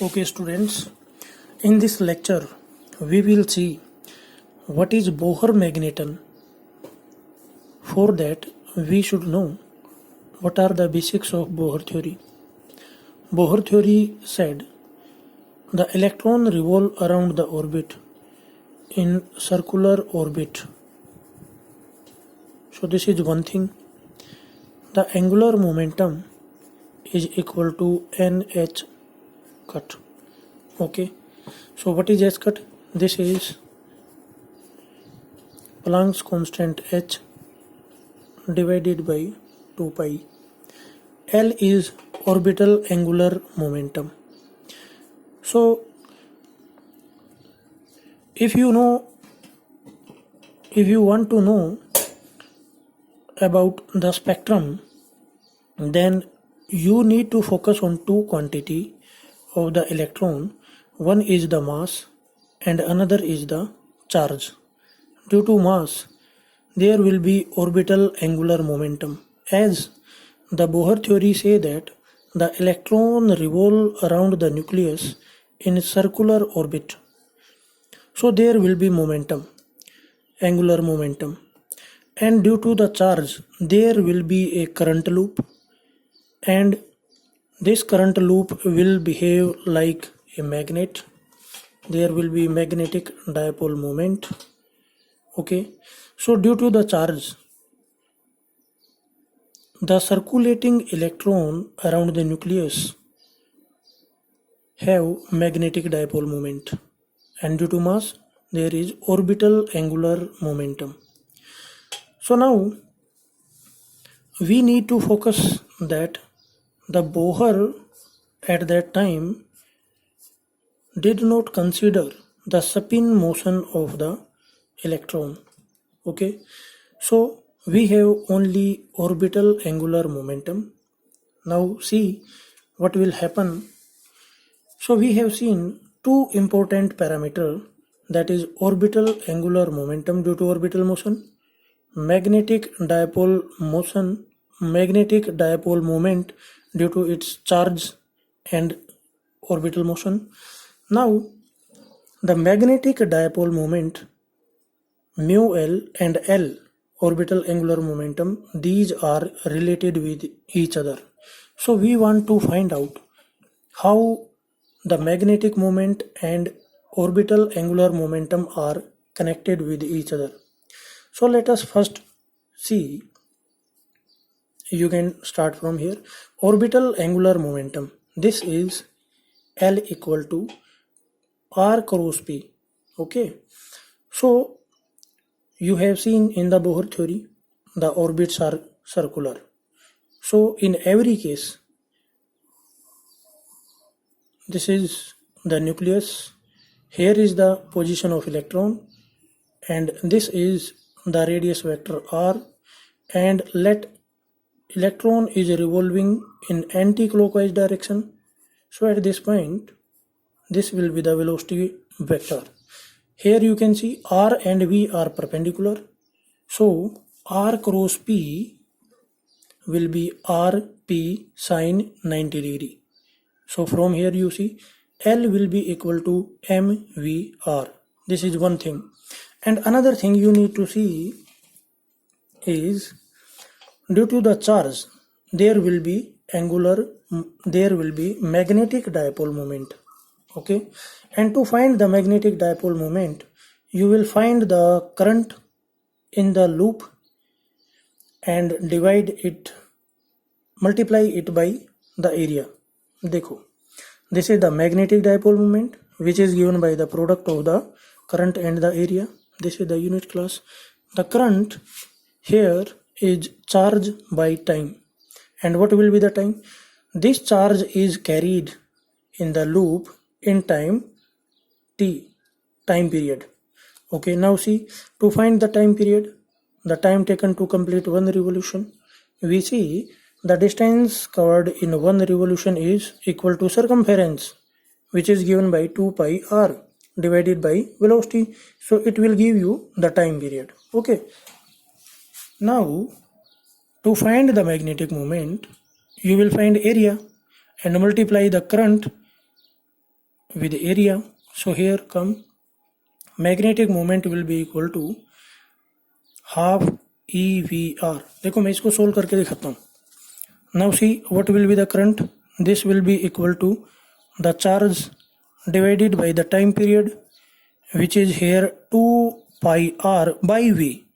Okay, students, in this lecture, we will see what is Bohr magneton. For that, we should know what are the basics of Bohr theory. Bohr theory said the electron revolve around the orbit in circular orbit. So this is one thing. The angular momentum is equal to nh cut. Okay, so what is h cut? This is Planck's constant h divided by 2 pi. L is orbital angular momentum. So if you want to know about the spectrum, then you need to focus on two quantity of the electron. One is the mass and another is the charge. Due to mass, there will be orbital angular momentum, as the Bohr theory say that the electron revolve around the nucleus in circular orbit. So there will be momentum, angular momentum, and due to the charge, there will be a current loop, and this current loop will behave like a magnet. There will be magnetic dipole moment. Okay, so due to the charge, the circulating electron around the nucleus have magnetic dipole moment, and due to mass there is orbital angular momentum. So now we need to focus that the Bohr at that time did not consider the spin motion of the electron. Okay, so we have only orbital angular momentum. Now see what will happen. So we have seen two important parameters, that is orbital angular momentum due to orbital motion, magnetic dipole moment due to its charge and orbital motion. Now the magnetic dipole moment mu L and L, orbital angular momentum, these are related with each other. So we want to find out how the magnetic moment and orbital angular momentum are connected with each other. So let us first see. You can start from here. Orbital angular momentum. This is L equal to R cross P. Okay. So you have seen in the Bohr theory, the orbits are circular. So in every case, this is the nucleus. Here is the position of electron, and this is the radius vector r, and let electron is revolving in anti-clockwise direction. So at this point, this will be the velocity vector. Here you can see r and v are perpendicular. So r cross p will be rp sine 90 degree. So from here you see L will be equal to mvr. This is one thing. And another thing you need to see is, due to the charge, there will be magnetic dipole moment. Okay, and to find the magnetic dipole moment, you will find the current in the loop and multiply it by the area. Dekho, this is the magnetic dipole moment, which is given by the product of the current and the area. This is the unit class. The current here is charge by time. And what will be the time? This charge is carried in the loop in time t, time period. Okay, now see, to find the time period, the time taken to complete one revolution, we see the distance covered in one revolution is equal to circumference, which is given by 2 pi r divided by velocity. So it will give you the time period. Okay, now to find the magnetic moment, you will find area and multiply the current with area. So here come magnetic moment will be equal to half EVR. देखो मैं इसको solve करके दिखाता हूँ. Now see what will be the current. This will be equal to the charge divided by the time period, which is here 2 pi r by V.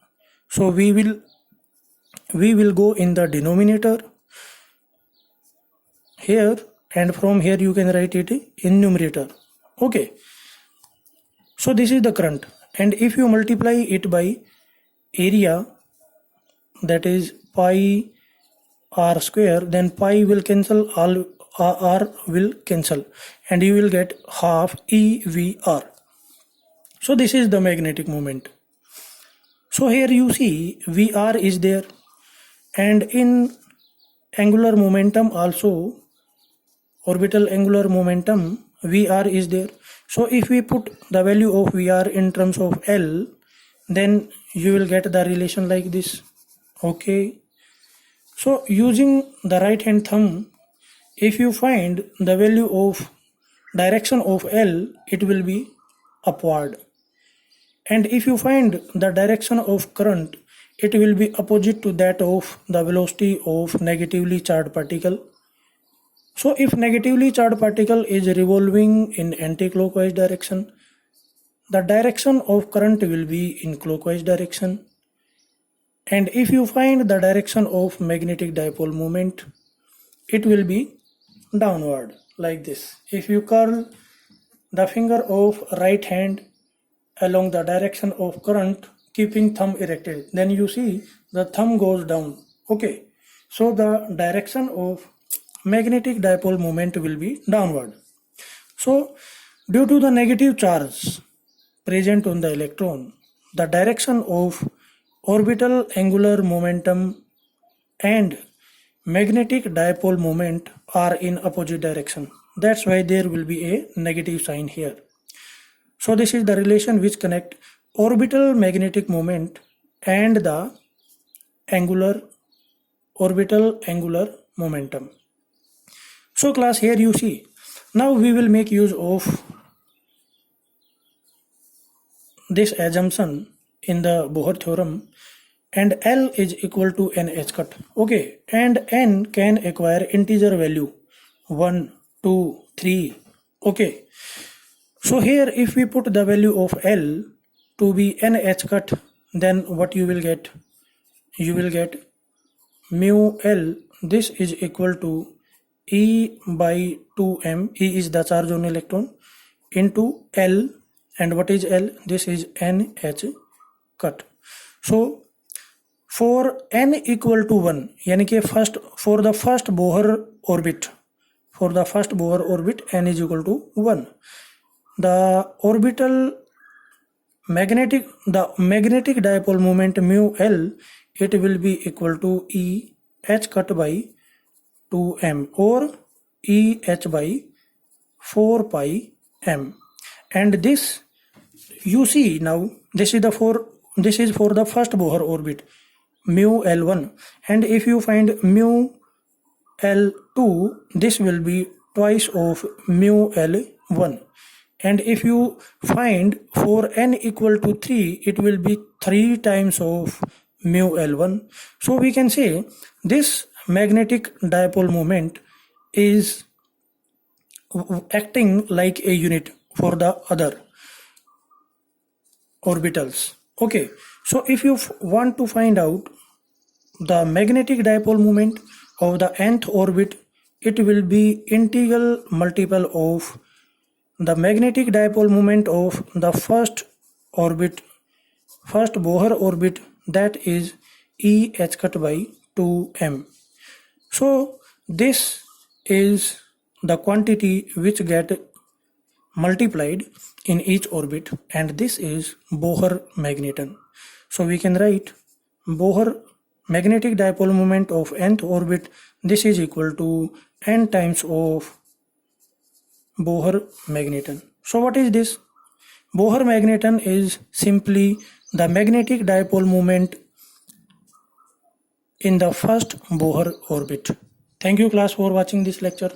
So we will go in the denominator here, and from here you can write it in numerator. Okay, so this is the current, and if you multiply it by area, that is pi r square, then pi will cancel, all r will cancel, and you will get half EVR. So this is the magnetic moment. So here you see VR is there, and in angular momentum also, orbital angular momentum, VR is there. So if we put the value of VR in terms of L, then you will get the relation like this. Okay, so using the right hand thumb, if you find the value of direction of L, it will be upward, and if you find the direction of current, it will be opposite to that of the velocity of negatively charged particle. So if negatively charged particle is revolving in anti-clockwise direction, the direction of current will be in clockwise direction. And if you find the direction of magnetic dipole moment, it will be downward like this. If you curl the finger of right hand along the direction of current, keeping thumb erected, then you see the thumb goes down. Okay, so the direction of magnetic dipole moment will be downward. So due to the negative charge present on the electron, the direction of orbital angular momentum and magnetic dipole moment are in opposite direction. That's why there will be a negative sign here. So this is the relation which connect orbital magnetic moment and the orbital angular momentum. So class, here you see, now we will make use of this assumption in the Bohr theorem, and L is equal to NH cut. Okay, and N can acquire integer value 1, 2, 3. Okay, so here if we put the value of L to be NH cut, then what you will get? You will get mu L, this is equal to E by 2m, E is the charge on electron, into L, and what is L? This is NH cut. So for n equal to 1, यानी कि for the first Bohr orbit, n is equal to 1. The magnetic dipole moment mu L, it will be equal to E h cut by 2m or E h by 4 pi m. And this you see now, this is for the first Bohr orbit, mu L1, and if you find mu L2, this will be twice of mu L1, and if you find for n equal to 3, it will be 3 times of mu L1. So we can say this magnetic dipole moment is acting like a unit for the other orbitals. Okay, so if you want to find out the magnetic dipole moment of the nth orbit, it will be integral multiple of the magnetic dipole moment of the first Bohr orbit, that is E h cut by 2m. So this is the quantity which get multiplied in each orbit, and this is Bohr magneton. So we can write Bohr magnetic dipole moment of nth orbit, this is equal to n times of Bohr magneton. So what is this? Bohr magneton is simply the magnetic dipole moment in the first Bohr orbit. Thank you class for watching this lecture.